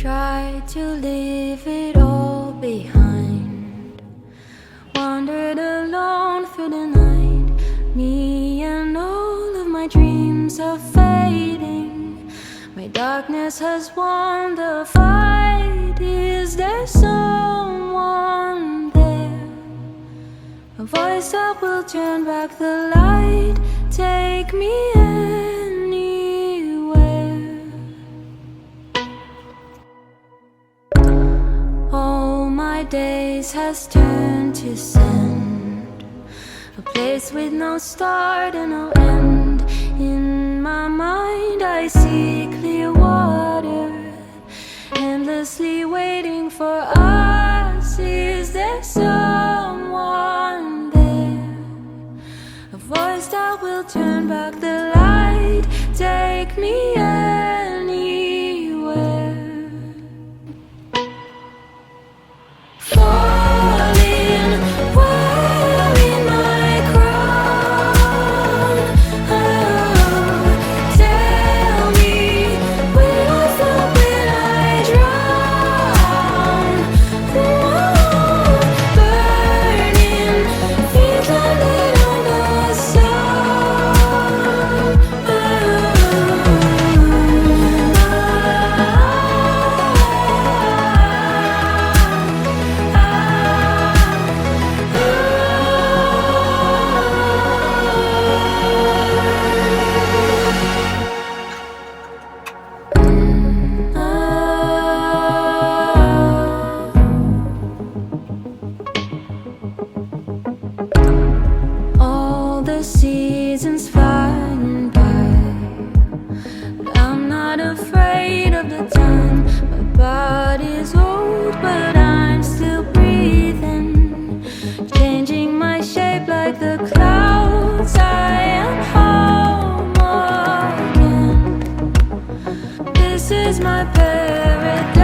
Tried to leave it all behind, wandered alone through the night. Me and all of my dreams are fading. My darkness has won the fight. Is there someone there? A voice that will turn back the light. Take me anywhere. All my days has turned to sand, a place with no start and no end. In my mind I see clear water, endlessly waiting for us. Is there someone there? A voice that will turn back the light. Take me anywhere. Falling, wearing my crown. Oh, tell me, will I fall, will I drown? Burning, feet landed on the sun. All the seasons flying by, but I'm not afraid of the time. My body's old, but I'm still breathing, changing my shape like the clouds. I am home again. This is my paradise.